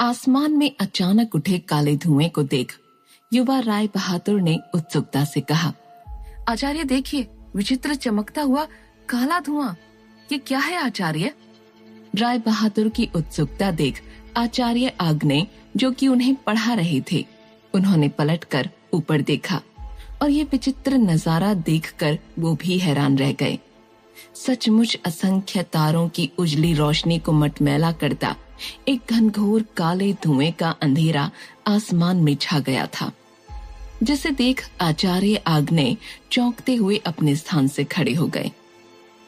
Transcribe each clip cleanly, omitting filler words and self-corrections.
आसमान में अचानक उठे काले धुएं को देख युवा राय बहादुर ने उत्सुकता से कहा, आचार्य देखिए, विचित्र चमकता हुआ काला धुआं, ये क्या है आचार्य? राय बहादुर की उत्सुकता देख आचार्य आग्नेय, जो कि उन्हें पढ़ा रहे थे, उन्होंने पलटकर ऊपर देखा और ये विचित्र नजारा देखकर वो भी हैरान रह गए। सचमुच असंख्य तारों की उजली रोशनी को मटमैला करता एक घनघोर काले धुएं का अंधेरा आसमान में छा गया था, जिसे देख आचार्य आग्नेय चौंकते हुए अपने स्थान से खड़े हो गए।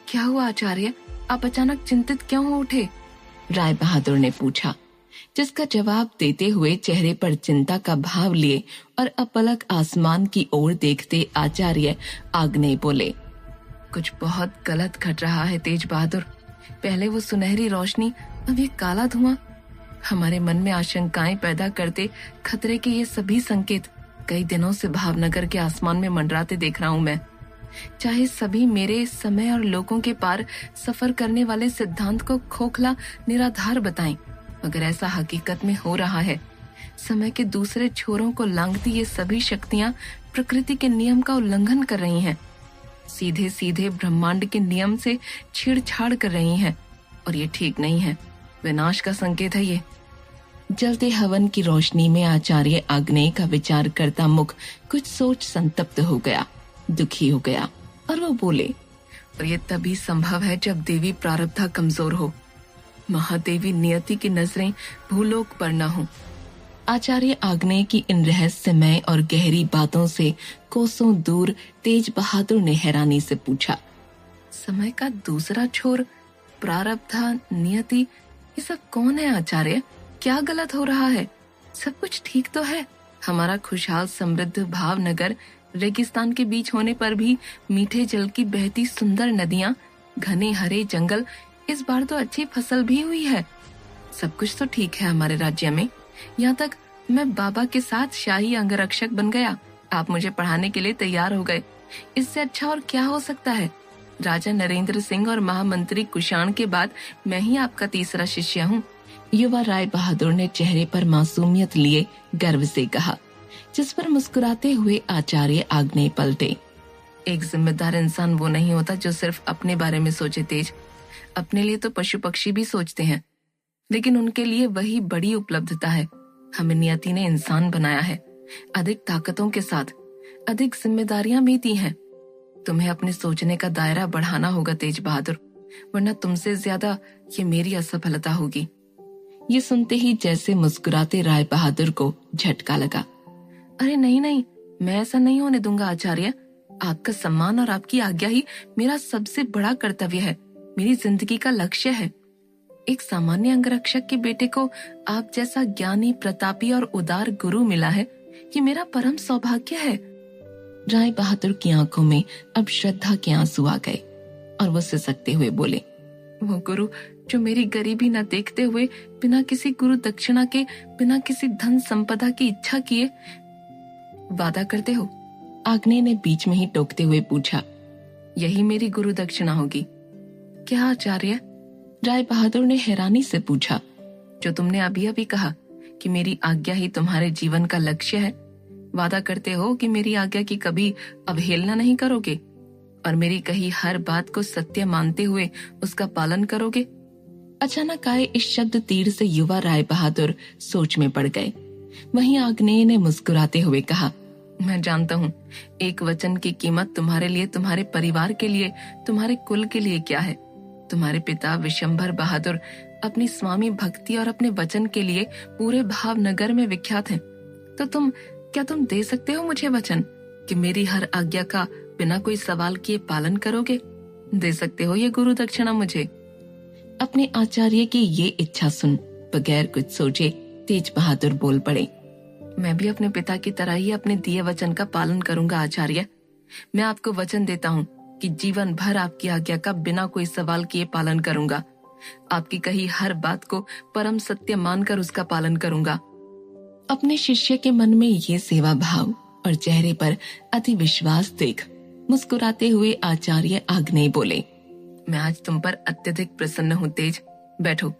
क्या हुआ आचार्य, आप अचानक चिंतित क्यों हो उठे? राय बहादुर ने पूछा, जिसका जवाब देते हुए चेहरे पर चिंता का भाव लिए और अपलक आसमान की ओर देखते आचार्य आग्नेय बोले, कुछ बहुत गलत घट रहा है तेज बहादुर। पहले वो सुनहरी रोशनी, अब ये काला धुआं। हमारे मन में आशंकाएं पैदा करते खतरे के ये सभी संकेत कई दिनों से भावनगर के आसमान में मंडराते देख रहा हूं मैं। चाहे सभी मेरे समय और लोगों के पार सफर करने वाले सिद्धांत को खोखला निराधार बताएं, मगर ऐसा हकीकत में हो रहा है। समय के दूसरे छोरों को लांघती ये सभी शक्तियां प्रकृति के नियम का उल्लंघन कर रही हैं, सीधे सीधे ब्रह्मांड के नियम से छेड़छाड़ कर रही हैं, और ये ठीक नहीं है, विनाश का संकेत है ये। जलते हवन की रोशनी में आचार्य आग्नेय का विचार करता मुख कुछ सोच संतप्त हो गया, दुखी हो गया, और वो बोले, और ये तभी संभव है जब देवी प्रारब्धा कमजोर हो, महादेवी नियति की नजरें भूलोक पर न हो। आचार्य आग्नेय की इन रहस्यमय और गहरी बातों से कोसों दूर तेज बहादुर ने हैरानी से पूछा, समय का दूसरा छोर, प्रारब्धा, नियति, ये सब कौन है आचार्य? क्या गलत हो रहा है? सब कुछ ठीक तो है। हमारा खुशहाल समृद्ध भावनगर रेगिस्तान के बीच होने पर भी मीठे जल की बहती सुंदर नदियां, घने हरे जंगल, इस बार तो अच्छी फसल भी हुई है। सब कुछ तो ठीक है हमारे राज्य में। यहाँ तक मैं बाबा के साथ शाही अंगरक्षक बन गया। आप मुझे पढ़ाने के लिए तैयार हो गए। इससे अच्छा और क्या हो सकता है? राजा नरेंद्र सिंह और महामंत्री कुषाण के बाद मैं ही आपका तीसरा शिष्य हूँ। युवा राय बहादुर ने चेहरे पर मासूमियत लिए गर्व से कहा, जिस पर मुस्कुराते हुए आचार्य आग्नेय पलटे। एक जिम्मेदार इंसान वो नहीं होता जो सिर्फ अपने बारे में सोचे तेज। अपने लिए तो पशु पक्षी भी सोचते हैं, लेकिन उनके लिए वही बड़ी उपलब्धता है। हमें नियति ने इंसान बनाया है, अधिक ताकतों के साथ, अधिक जिम्मेदारियां भी दी हैं। तुम्हें अपने सोचने का दायरा बढ़ाना होगा तेज बहादुर, वरना तुमसे ज्यादा ये मेरी असफलता होगी। ये सुनते ही जैसे मुस्कुराते राय बहादुर को झटका लगा। अरे नहीं नहीं, मैं ऐसा नहीं होने दूंगा आचार्य। आपका सम्मान और आपकी आज्ञा ही मेरा सबसे बड़ा कर्तव्य है, मेरी जिंदगी का लक्ष्य है। एक सामान्य अंगरक्षक के बेटे को आप जैसा ज्ञानी, प्रतापी और उदार गुरु मिला है, ये मेरा परम सौभाग्य है। राय बहादुर की आंखों में अब श्रद्धा के आंसू आ गए और वो सिसकते हुए बोले, वो गुरु जो मेरी गरीबी न देखते हुए बिना किसी गुरु दक्षिणा के, बिना किसी धन संपदा की इच्छा किए वादा करते हो? आग्नेय ने बीच में ही टोकते हुए पूछा। यही मेरी गुरु दक्षिणा होगी क्या आचार्य? राय बहादुर ने हैरानी से पूछा। जो तुमने अभी अभी कहा कि मेरी आज्ञा ही तुम्हारे जीवन का लक्ष्य है, वादा करते हो कि मेरी आज्ञा की कभी अवहेलना नहीं करोगे और मेरी कही हर बात को सत्य मानते हुए उसका पालन करोगे? अचानक आए इस शब्द तीर से युवा राय बहादुर सोच में पड़ गए। वहीं आग्नेय ने मुस्कुराते हुए कहा, मैं जानता हूँ एक वचन की कीमत तुम्हारे लिए, तुम्हारे परिवार के लिए, तुम्हारे कुल के लिए क्या है। तुम्हारे पिता विशंभर बहादुर अपनी स्वामी भक्ति और अपने वचन के लिए पूरे भावनगर में विख्यात हैं। तो क्या तुम दे सकते हो मुझे वचन कि मेरी हर आज्ञा का बिना कोई सवाल किए पालन करोगे? दे सकते हो ये गुरु दक्षिणा मुझे? अपने आचार्य की ये इच्छा सुन बगैर कुछ सोचे तेज बहादुर बोल पड़े, मैं भी अपने पिता की तरह ही अपने दिए वचन का पालन करूंगा आचार्य। मैं आपको वचन देता हूँ कि जीवन भर आपकी आज्ञा का बिना कोई सवाल किए पालन करूंगा। आपकी कही हर बात को परम सत्य मानकर उसका पालन करूंगा। अपने शिष्य के मन में ये सेवा भाव और चेहरे पर अति विश्वास देख मुस्कुराते हुए आचार्य आग्नेय बोले, मैं आज तुम पर अत्यधिक प्रसन्न हूँ तेज। बैठो।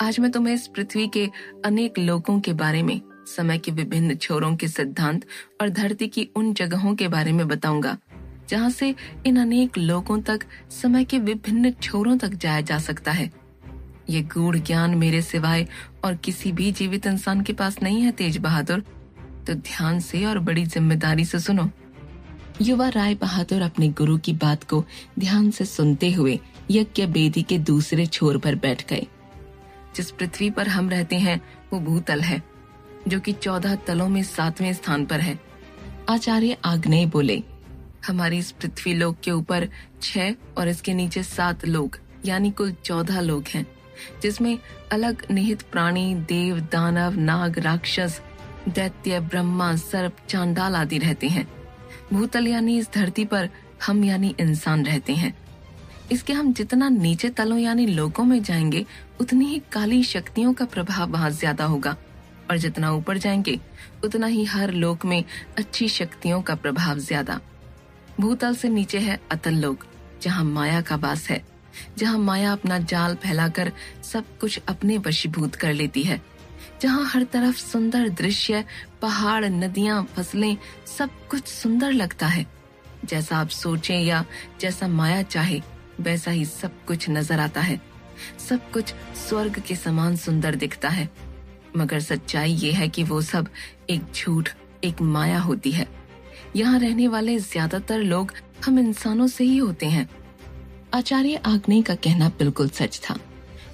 आज मैं तुम्हें इस पृथ्वी के अनेक लोकों के बारे में, समय के विभिन्न छोरों के सिद्धांत और धरती की उन जगहों के बारे में बताऊंगा जहां से इन अनेक लोकों तक, समय के विभिन्न छोरों तक जाया जा सकता है। ये गूढ़ ज्ञान मेरे सिवाय और किसी भी जीवित इंसान के पास नहीं है तेज बहादुर, तो ध्यान से और बड़ी जिम्मेदारी से सुनो। युवा राय बहादुर अपने गुरु की बात को ध्यान से सुनते हुए यज्ञ वेदी के दूसरे छोर पर बैठ गए। जिस पृथ्वी पर हम रहते हैं वो भूतल है, जो कि 14 तलों में 7वें स्थान पर है। आचार्य आग्नेय बोले, हमारी इस पृथ्वी लोक के ऊपर 6 और इसके नीचे 7 लोक, यानी कुल 14 लोक हैं, जिसमें अलग निहित प्राणी, देव, दानव, नाग, राक्षस, दैत्य, ब्रह्मा, सर्प, चांडाल आदि रहते हैं। भूतल यानी इस धरती पर हम यानी इंसान रहते हैं। इसके हम जितना नीचे तलों यानी लोकों में जाएंगे, उतनी ही काली शक्तियों का प्रभाव वहां ज्यादा होगा, और जितना ऊपर जाएंगे उतना ही हर लोक में अच्छी शक्तियों का प्रभाव ज्यादा। भूतल से नीचे है अतल लोक, जहाँ माया का वास है, जहाँ माया अपना जाल फैलाकर सब कुछ अपने वशीभूत कर लेती है, जहाँ हर तरफ सुंदर दृश्य, पहाड़, नदियां, फसलें, सब कुछ सुंदर लगता है। जैसा आप सोचें या जैसा माया चाहे वैसा ही सब कुछ नजर आता है। सब कुछ स्वर्ग के समान सुंदर दिखता है, मगर सच्चाई ये है कि वो सब एक झूठ, एक माया होती है। यहाँ रहने वाले ज्यादातर लोग हम इंसानों से ही होते हैं। आचार्य आग्नेय का कहना बिल्कुल सच था।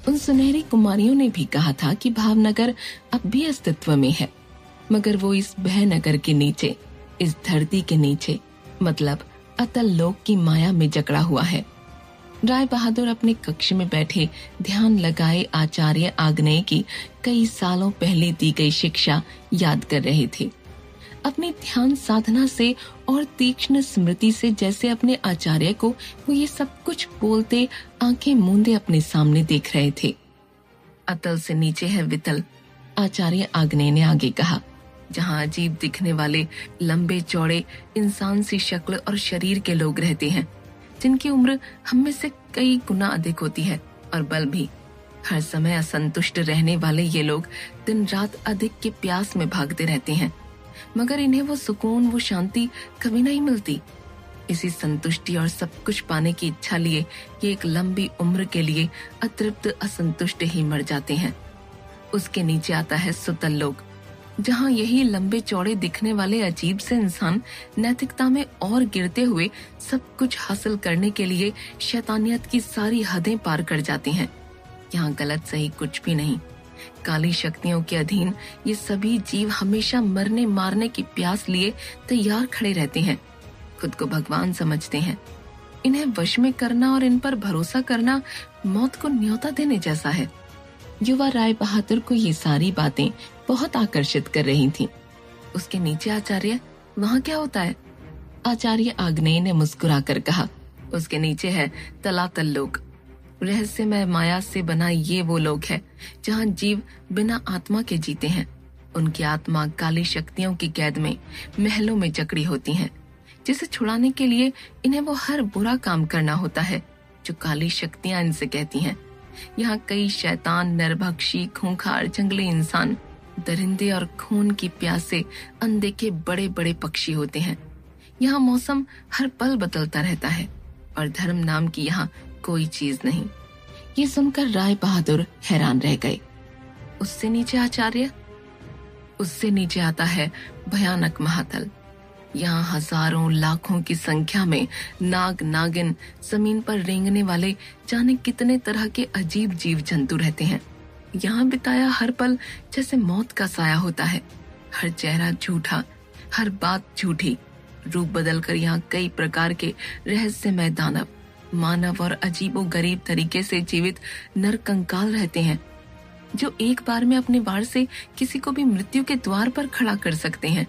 उन सुनहरी कुमारियों ने भी कहा था कि भावनगर अब भी अस्तित्व में है, मगर वो इस भयनगर के नीचे, इस धरती के नीचे, मतलब अतल लोक की माया में जकड़ा हुआ है। राय बहादुर अपने कक्ष में बैठे ध्यान लगाए आचार्य आग्नेय की कई सालों पहले दी गई शिक्षा याद कर रहे थे। अपनी ध्यान साधना से और तीक्ष्ण स्मृति से जैसे अपने आचार्य को वो ये सब कुछ बोलते, आंखें मूंदे अपने सामने देख रहे थे। अतल से नीचे है वितल, आचार्य आग्नेय ने आगे कहा, जहाँ अजीब दिखने वाले लंबे चौड़े इंसान सी शक्ल और शरीर के लोग रहते हैं, जिनकी उम्र हम में से कई गुना अधिक होती है, और बल भी। हर समय असंतुष्ट रहने वाले ये लोग दिन रात अधिक की प्यास में भागते रहते हैं, मगर इन्हें वो सुकून, वो शांति कभी नहीं मिलती। इसी संतुष्टि और सब कुछ पाने की इच्छा लिए ये एक लंबी उम्र के लिए अतृप्त, असंतुष्ट ही मर जाते हैं। उसके नीचे आता है सुतल लोक, जहाँ यही लंबे चौड़े दिखने वाले अजीब से इंसान नैतिकता में और गिरते हुए सब कुछ हासिल करने के लिए शैतानियत की सारी हदें पार कर जाते हैं। यहाँ गलत सही कुछ भी नहीं। काली शक्तियों के अधीन ये सभी जीव हमेशा मरने मारने की प्यास लिए तैयार खड़े रहते हैं। खुद को भगवान समझते हैं। इन्हें वश में करना और इन पर भरोसा करना मौत को न्योता देने जैसा है। युवा राय बहादुर को ये सारी बातें बहुत आकर्षित कर रही थीं। उसके नीचे आचार्य, वहाँ क्या होता है? आचार्य आग्नेय ने मुस्कुराकर कहा, उसके नीचे है तलातल लोक। रहस्यमय माया से बना ये वो लोग है जहाँ जीव बिना आत्मा के जीते हैं। उनकी आत्मा काली शक्तियों की कैद में, महलों में जकड़ी होती हैं, जिसे छुड़ाने के लिए इन्हें वो हर बुरा काम करना होता है जो काली शक्तियां इनसे कहती हैं। यहाँ कई शैतान, नरभक्षी, खूंखार, जंगली इंसान, दरिंदे और खून की प्यासे अनदेखे बड़े बड़े पक्षी होते हैं। यहाँ मौसम हर पल बदलता रहता है और धर्म नाम की यहाँ कोई चीज नहीं। ये सुनकर राय बहादुर हैरान रह गए। उससे नीचे आचार्य? उससे नीचे आता है भयानक महातल। यहाँ हजारों लाखों की संख्या में नाग, नागिन, जमीन पर रेंगने वाले जाने कितने तरह के अजीब जीव जंतु रहते हैं। यहाँ बिताया हर पल जैसे मौत का साया होता है। हर चेहरा झूठा, हर बात झूठी। रूप बदलकर यहाँ कई प्रकार के रहस्यमय दानव, मानव और अजीबो गरीब तरीके से जीवित नर कंकाल रहते हैं, जो एक बार में अपने वार से किसी को भी मृत्यु के द्वार पर खड़ा कर सकते हैं।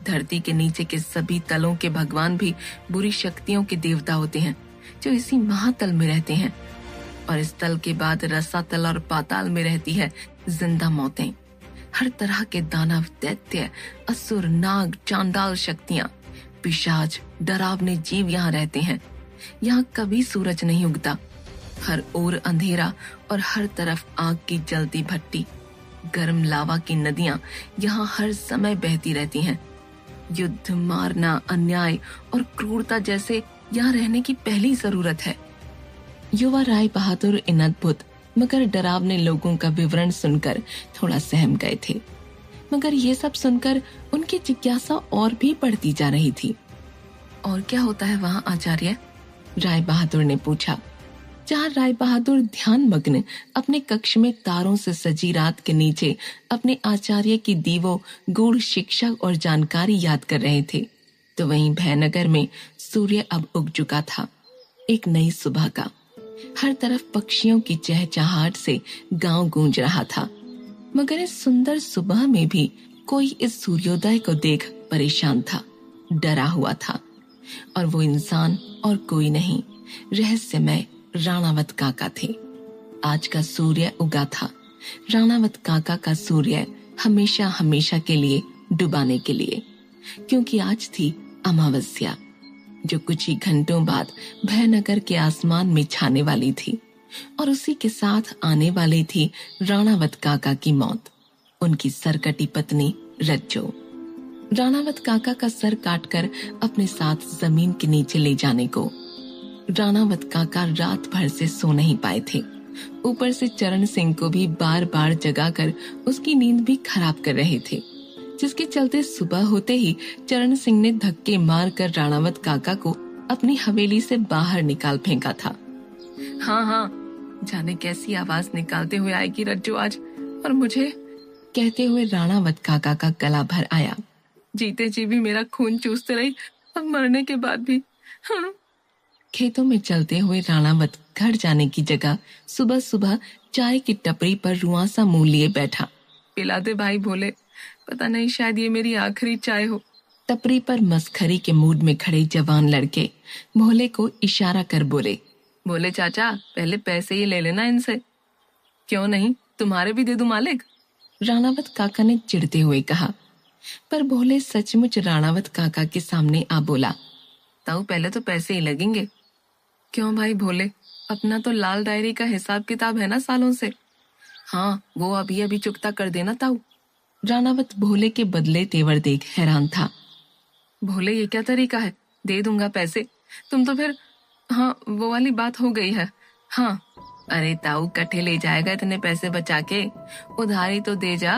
धरती के नीचे के सभी तलों के भगवान भी बुरी शक्तियों के देवता होते हैं, जो इसी महातल में रहते हैं। और इस तल के बाद रसातल और पाताल में रहती है जिंदा मौतें। हर तरह के दानव, दैत्य, असुर, नाग, चांडाल शक्तियां, पिशाच, डरावने जीव यहाँ रहते हैं। यहाँ कभी सूरज नहीं उगता, हर ओर अंधेरा और हर तरफ आग की जलती भट्टी। गर्म लावा की नदियां यहाँ हर समय बहती रहती हैं। युद्ध, मारना, अन्याय और क्रूरता जैसे यहाँ रहने की पहली जरूरत है। युवा राय बहादुर इन अद्भुत मगर डरावने लोगों का विवरण सुनकर थोड़ा सहम गए थे, मगर ये सब सुनकर उनकी जिज्ञासा और भी बढ़ती जा रही थी। और क्या होता है वहाँ आचार्य? राय बहादुर ने पूछा। जहाँ राय बहादुर ध्यान मग्न अपने कक्ष में तारों से सजी रात के नीचे अपने आचार्य की दीवों गूढ़ शिक्षा और जानकारी याद कर रहे थे, तो वहीं भयनगर में सूर्य अब उग चुका था, एक नई सुबह का। हर तरफ पक्षियों की चहचहाहट से गांव गूंज रहा था, मगर इस सुंदर सुबह में भी कोई इस सूर्योदय को देख परेशान था, डरा हुआ था। और वो इंसान और कोई नहीं, रहस्यमय राणावत काका थे। आज का सूर्य उगा था, राणावत काका का सूर्य हमेशा हमेशा के लिए डुबाने के लिए, क्योंकि आज थी अमावस्या, जो कुछ ही घंटों बाद भयनगर के आसमान में छाने वाली थी। और उसी के साथ आने वाली थी राणावत काका की मौत, उनकी सरकटी पत्नी रज्जो। राणावत काका का सर काटकर अपने साथ जमीन के नीचे ले जाने को। राणावत काका रात भर से सो नहीं पाए थे, ऊपर से चरण सिंह को भी बार बार जगाकर उसकी नींद भी खराब कर रहे थे, जिसके चलते सुबह होते ही चरण सिंह ने धक्के मारकर राणावत काका को अपनी हवेली से बाहर निकाल फेंका था। हाँ हाँ, जाने कैसी आवाज निकालते हुए आएगी रज्जो आज, और मुझे, कहते हुए राणावत काका का गला भर आया। जीते जी भी मेरा खून चूसते रही, अब मरने के बाद भी। हाँ। खेतों में चलते हुए राणावत घर जाने की जगह सुबह सुबह चाय की टपरी पर रुआंसा मुंह लिए बैठा। पिला दे भाई भोले, पता नहीं शायद ये मेरी आखिरी चाय हो। टपरी पर मस्खरी के मूड में खड़े जवान लड़के भोले को इशारा कर बोले, भोले चाचा, पहले पैसे ही ले लेना इनसे। क्यों नहीं, तुम्हारे भी दे दूं मालिक? राणावत काका ने चिढ़ते हुए कहा। पर भोले सचमुच राणावत काका के सामने आ बोला, ताऊ पहले तो पैसे ही लगेंगे। क्यों भाई भोले, अपना तो लाल डायरी का हिसाब किताब है ना सालों से। हाँ, वो अभी अभी चुकता कर देना ताऊ। राणावत भोले के बदले तेवर देख हैरान था। भोले ये क्या तरीका है, दे दूंगा पैसे, तुम तो फिर। हाँ, वो वाली बात हो गई है। हाँ, अरे ताऊ कट्ठे ले जाएगा इतने पैसे बचा के, उधारी तो दे जा,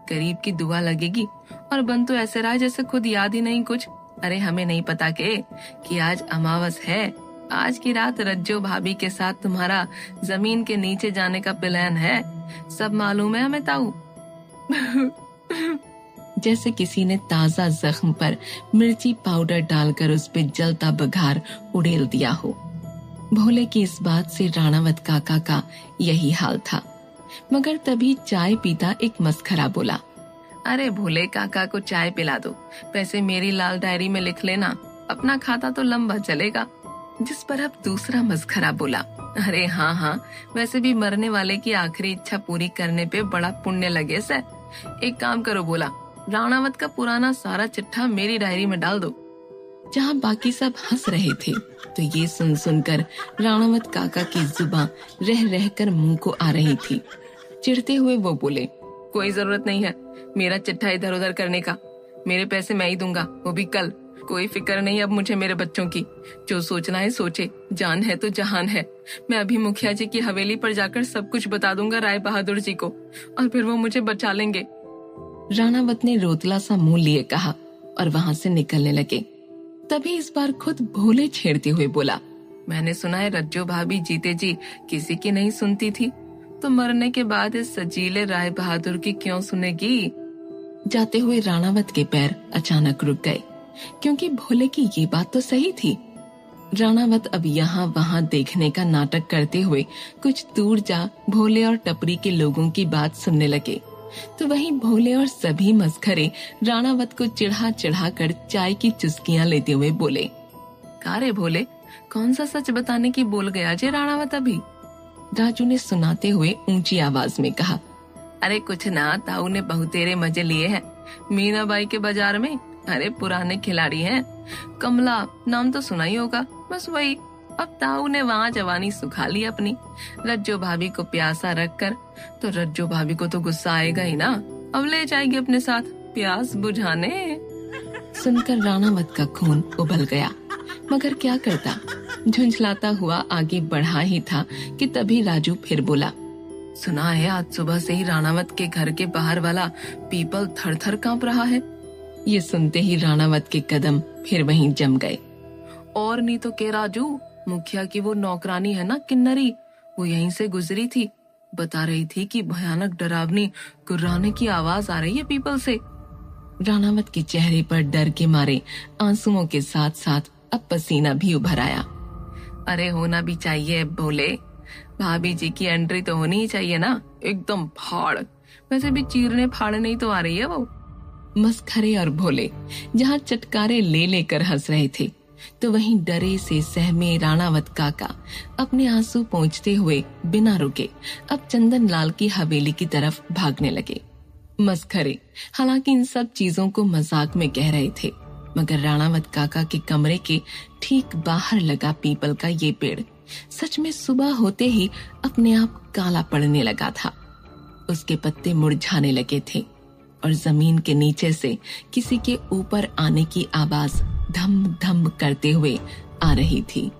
गरीब की दुआ लगेगी। और बन तो ऐसे रहा जैसे खुद याद ही नहीं कुछ। अरे हमें नहीं पता कि आज अमावस है, आज की रात रज्जो भाभी के साथ तुम्हारा जमीन के नीचे जाने का प्लान है, सब मालूम है हमें ताऊ। जैसे किसी ने ताजा जख्म पर मिर्ची पाउडर डालकर उस पे जलता बघार उड़ेल दिया हो। भोले की इस बात से राणावत काका का यही हाल था, मगर तभी चाय पीता एक मस्खरा बोला, अरे भोले काका को चाय पिला दो, पैसे मेरी लाल डायरी में लिख लेना, अपना खाता तो लंबा चलेगा। जिस पर अब दूसरा मस्खरा बोला, अरे हाँ हाँ, वैसे भी मरने वाले की आखिरी इच्छा पूरी करने पे बड़ा पुण्य लगे से। एक काम करो बोला, राणावत का पुराना सारा चिट्ठा मेरी डायरी में डाल दो। जहाँ बाकी सब हंस रहे थे, तो ये सुन सुनकर राणावत काका की जुबान रह रहकर मुंह को आ रही थी। चिढ़ते हुए वो बोले, कोई जरूरत नहीं है मेरा चिट्ठा इधर उधर करने का, मेरे पैसे मैं ही दूंगा, वो भी कल। कोई फिक्र नहीं अब मुझे मेरे बच्चों की, जो सोचना है सोचे, जान है तो जहान है। मैं अभी मुखिया जी की हवेली पर जाकर सब कुछ बता दूंगा राय बहादुर जी को, और फिर वो मुझे बचा लेंगे। राणावत ने रोतला सा मुंह लिए कहा और वहाँ से निकलने लगे। तभी इस बार खुद भोले छेड़ते हुए बोला, मैंने सुना है रज्जो भाभी जीते जी किसी की नहीं सुनती थी, तो मरने के बाद इस सजीले राय बहादुर की क्यों सुनेगी? जाते हुए राणावत के पैर अचानक रुक गए, क्योंकि भोले की ये बात तो सही थी। राणावत अब यहाँ वहाँ देखने का नाटक करते हुए कुछ दूर जा भोले और टपरी के लोगों की बात सुनने लगे, तो वहीं भोले और सभी मस्खरे राणावत को चिढ़ा चिढ़ा कर चाय की चुस्कियां लेते हुए बोले, कारे भोले, कौन सा सच बताने की बोल गया जे राणावत अभी? राजू ने सुनाते हुए ऊंची आवाज में कहा, अरे कुछ ना, ताऊ ने बहुतेरे मजे लिए हैं मीनाबाई के बाजार में। अरे पुराने खिलाड़ी हैं, कमला नाम तो सुना ही होगा, बस वही। अब ताऊ ने वहाँ जवानी सुखा ली अपनी, रज्जो भाभी को प्यासा रखकर। तो रज्जो भाभी को तो गुस्सा आएगा ही ना, अब ले जाएगी अपने साथ प्यास बुझाने। सुनकर राणावत का खून उबल गया, मगर क्या करता, झुंझलाता हुआ आगे बढ़ा ही था कि तभी राजू फिर बोला, सुना है आज सुबह से ही राणावत के घर के बाहर वाला पीपल थर थर कांप रहा है। ये सुनते ही राणावत के कदम फिर वहीं जम गए। और नहीं तो के राजू, मुखिया की वो नौकरानी है ना किन्नरी, वो यहीं से गुजरी थी, बता रही थी कि भयानक डरावनी गुर्राने की आवाज आ रही है पीपल से। राणावत के चेहरे पर डर के मारे आंसुओं के साथ साथ अब पसीना भी उभर आया। अरे होना भी चाहिए बोले, भाभी जी की एंट्री तो होनी ही चाहिए ना, एकदम फाड़। वैसे भी चीरने फाड़ने ही तो आ रही है वो। मस्खरे और भोले जहाँ चटकारे ले लेकर हंस रहे थे, तो वहीं डरे से सहमे राणावत काका अपने आंसू पोंछते हुए बिना रुके अब चंदन लाल की हवेली की तरफ भागने लगे। मस्खरे हालांकि इन सब चीजों को मजाक में कह रहे थे, मगर राणावत काका के कमरे के ठीक बाहर लगा पीपल का ये पेड़ सच में सुबह होते ही अपने आप काला पड़ने लगा था। उसके पत्ते मुरझाने लगे थे और जमीन के नीचे से किसी के ऊपर आने की आवाज धम धम करते हुए आ रही थी,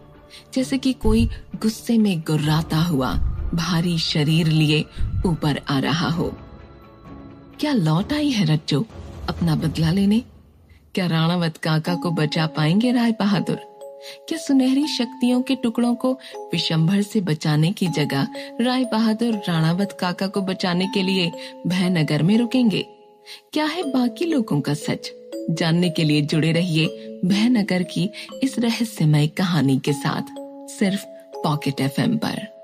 जैसे कि कोई गुस्से में गुर्राता हुआ भारी शरीर लिए ऊपर आ रहा हो। क्या लौट आई है रज्जो अपना बदला लेने? क्या राणावत काका को बचा पाएंगे राय बहादुर? क्या सुनहरी शक्तियों के टुकड़ों को विशंभर से बचाने की जगह राय बहादुर राणावत काका को बचाने के लिए भयनगर में रुकेंगे? क्या है बाकी लोगों का सच? जानने के लिए जुड़े रहिए भयनगर की इस रहस्यमय कहानी के साथ, सिर्फ पॉकेट FM पर।